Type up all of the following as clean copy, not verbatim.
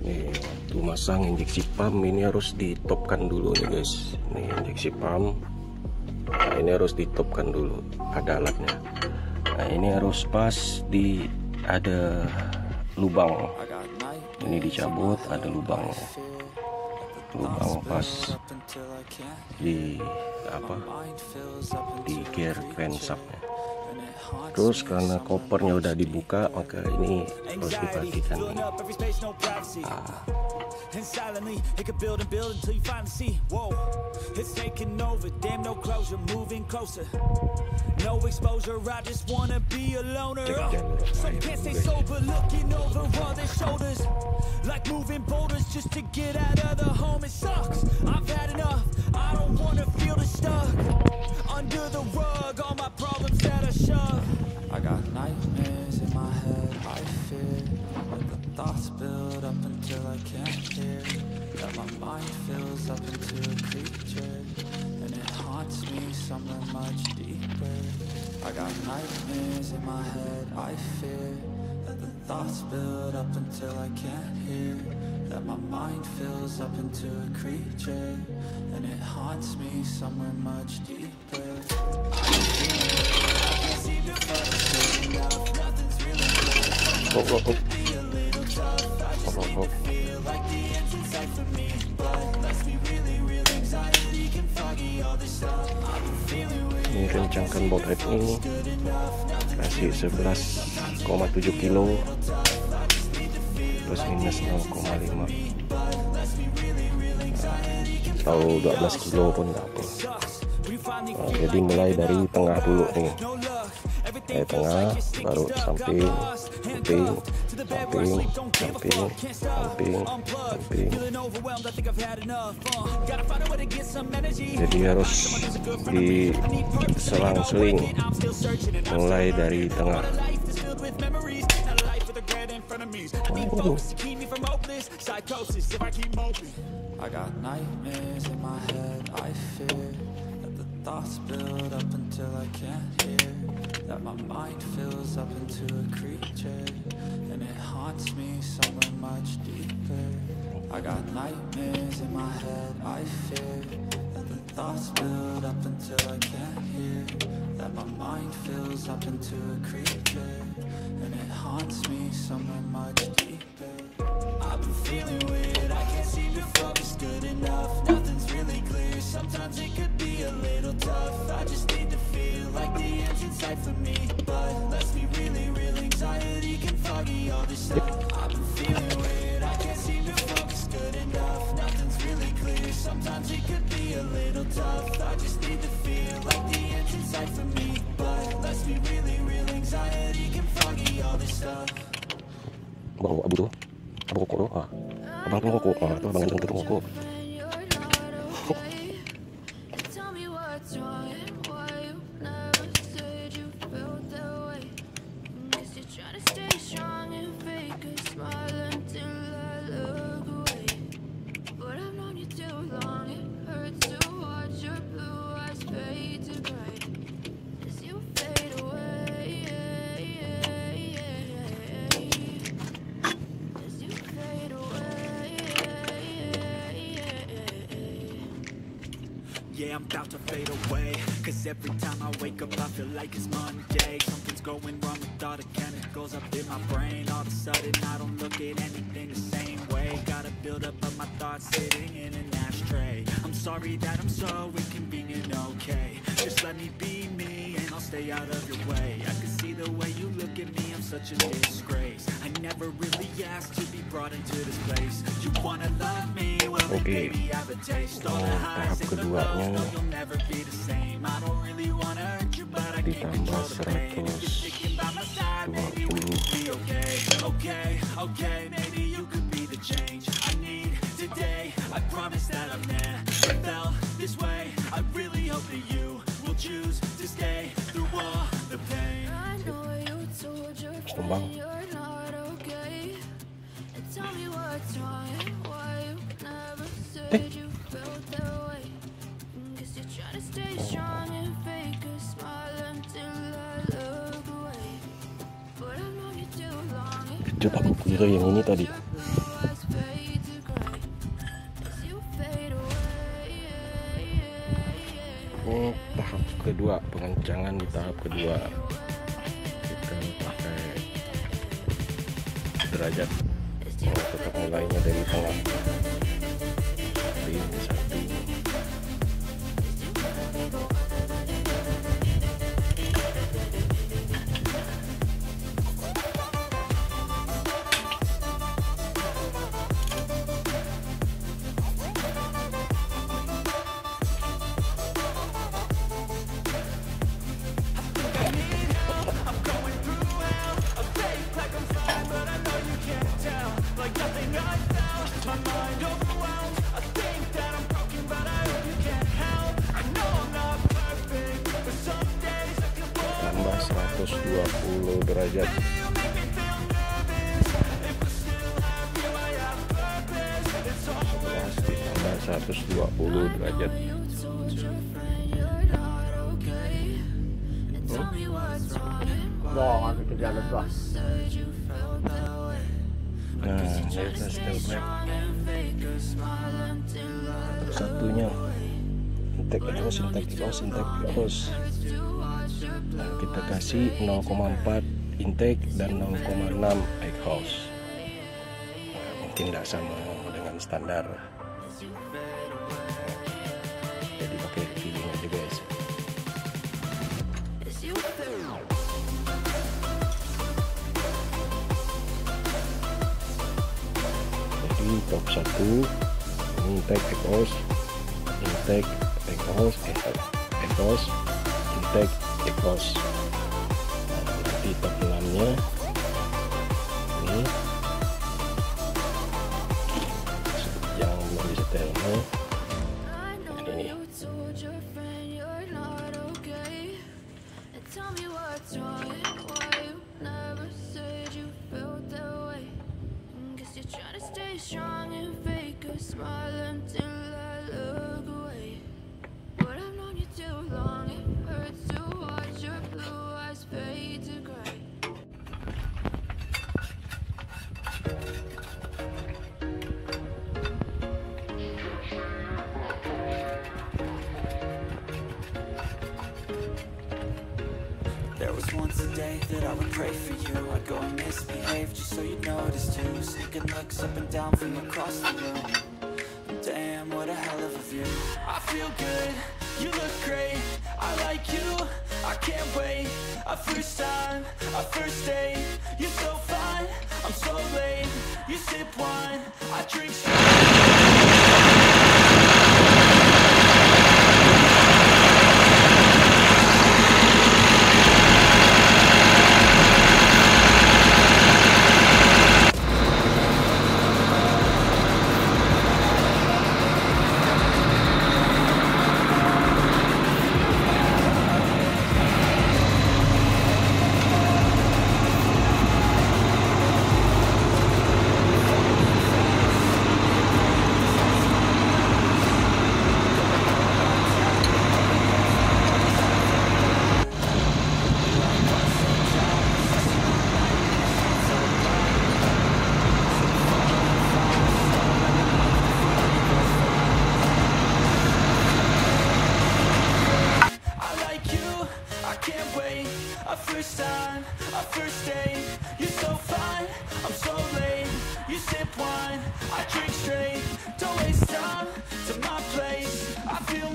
Nih, waktu masang injeksi pump ini harus ditopkan dulu nih guys. Nih injeksi pump, nah, ini harus ditopkan dulu, ada alatnya. Nah ini harus pas di ada lubang, ini dicabut, ada lubang pas di di gear crankshaftnya. Terus karena kopernya udah dibuka, maka ini harus diperhatikan nih. And silently it could build and build until you finally see, whoa, it's taking over, damn no closure, moving closer, no exposure, I just wanna be a loner. Some can't stay sober, looking over all their shoulders, like moving boulders just to get out of the home. It sucks, I've had enough, I don't wanna feel the stuck under the rug, all my problems that I shove. I got nightmares in my head, I fear that the thoughts build up until I can't hear, that my mind fills up into a creature, and it haunts me somewhere much deeper. I got nightmares in my head, I fear that the thoughts build up until I can't hear, that my mind fills up into a creature, and it haunts me somewhere much deeper. Ini kencangkan bolt head ini kasih 11,7 kilo plus minus 0,5 atau 12 kilo pun nggak apa. Nah, jadi mulai dari tengah dulu nih, dari tengah baru samping, jadi harus diselang-seling mulai dari tengah. I got nightmares in my head, I fear that the thoughts build up until I can't hear, that my mind fills up into a creature, and it haunts me somewhere much deeper. I got nightmares in my head, I fear that the thoughts build up until I can't hear, that my mind fills up into a creature, and it haunts me somewhere much deeper. I've been feeling weird, I can't seem to focus good enough, nothing's really clear, sometimes it could be a little tough, I just need to feel like the end's in sight for me, but let's be really real, anxiety can foggy all this stuff. I've been feeling weird, I can't seem to focus good enough, nothing's really clear, sometimes it could be a little tough, I just need to feel like the end's in sight for me, but let's be really real, anxiety can foggy all this stuff. Bawa abu tuh, abu koko tuh, abang tuh koko, tuh abang yang tuh koko. Yeah, I'm about to fade away, cause every time I wake up I feel like it's Monday. Something's going wrong with all the chemicals up in my brain. All of a sudden I don't look at anything the same way. Gotta build up of my thoughts sitting in an ashtray. I'm sorry that I'm so inconvenient, okay. Just let me be me and I'll stay out of your way. I can see the way you look at me, I'm such a disgrace. I never really asked to be brought into this place. You wanna love me, well then baby I have a taste. All the highs and the lows, no you'll never be the same. I don't really wanna hurt you but I can't control the pain. If you're sticking by my side, maybe we could be okay. Okay, okay, maybe you could be the change I need today. I promise that I've never felt this way. I really hope that you will choose to stay through all the pain. I know you told your friend you're not okay. And tell me what's wrong and why you never said you felt that way. Guess you're trying to stay strong and fake a smile until I look away. But I've known you too long. Coba aku kira yang ini tadi. Ini tahap kedua, pengencangan di tahap kedua. Kita pakai derajat. Tetap mulainya dari tengah. Satu. Tambah 120 derajat. Tambah 120 derajat. Nah, ini stel klep. Satunya intake exhaust. Nah, kita kasih 0,4 intake dan 0,6 exhaust. Nah, mungkin tidak sama dengan standar. Jadi pakai feeling aja guys. Jadi top 1 ini intake exhaust, intake exhaust, intake exhaust. Nah, nanti top 6 nya ini yang belum disetelnya ini. There was once a day that I would pray for you. I'd go and misbehave just so you'd notice too. Sneaking looks up and down from across the room. Damn, what a hell of a view. I feel good, you look great. I like you, I can't wait. A first time, a first date. You're so fine, I'm so late. You sip wine, I drink first time, a first date. You're so fine, I'm so late. You sip wine, I drink straight. Don't waste time to my place. I feel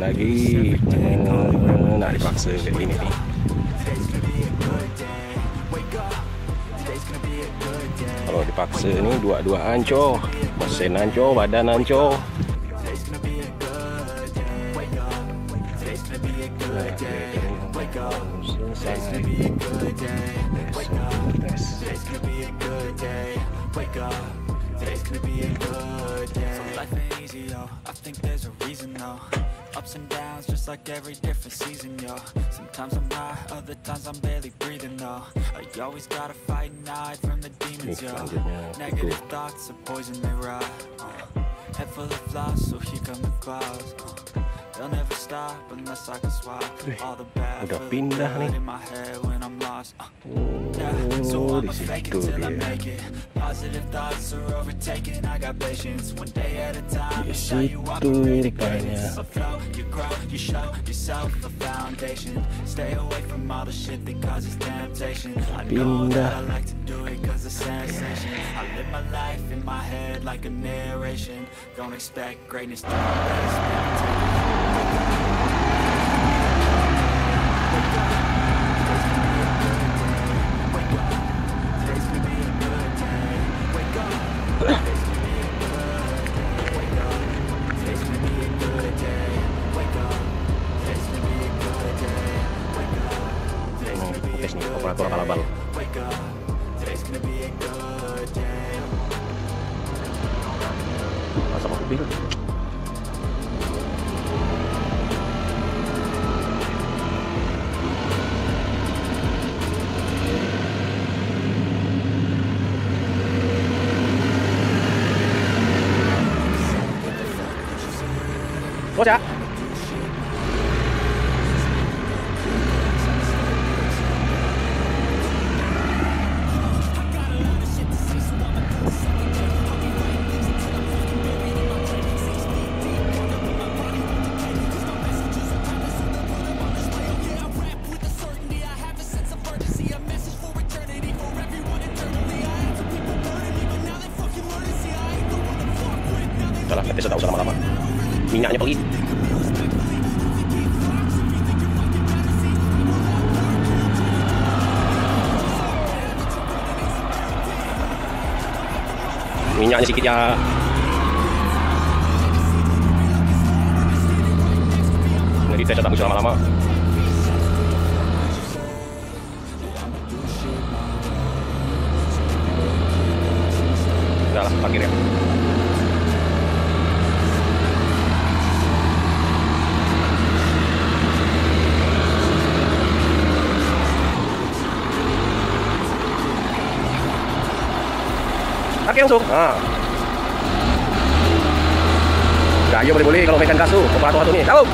lagi. Nak dipaksa kayak gini nih. Kalau dipaksa ni dua-duaan coh, mesin hancur, badan hancur. Ups and downs, just like every different season, yo. Sometimes I'm high, other times I'm barely breathing, though. You always gotta fight and hide from the demons, yo. Negative thoughts are poison, they rot. Head full of flies, so here come the clouds. They'll never stop unless I can swap all the bad feeling in my head when I'm lost. Yeah, so I'ma fake it till I make it. Positive thoughts are overtaken. I got patience, one day at a time. That's how you operate a greatness. So flow, you grow, you show yourself a foundation. Stay away from all the shit that causes temptation. I know that I like to do it cause it's sensation. I live my life in my head like a narration. Don't expect greatness to be best. Operator kalabal. Masa mobil. Bocah. Salah, kita tahu lama-lama. Minyaknya pergi. Minyaknya sedikit ya. Jadi saya tak usah lama-lama. Udah lah, parkir ya. Parkir langsung. Gaya boleh-boleh kalau mekan kasu, operator satu ni. Tahu?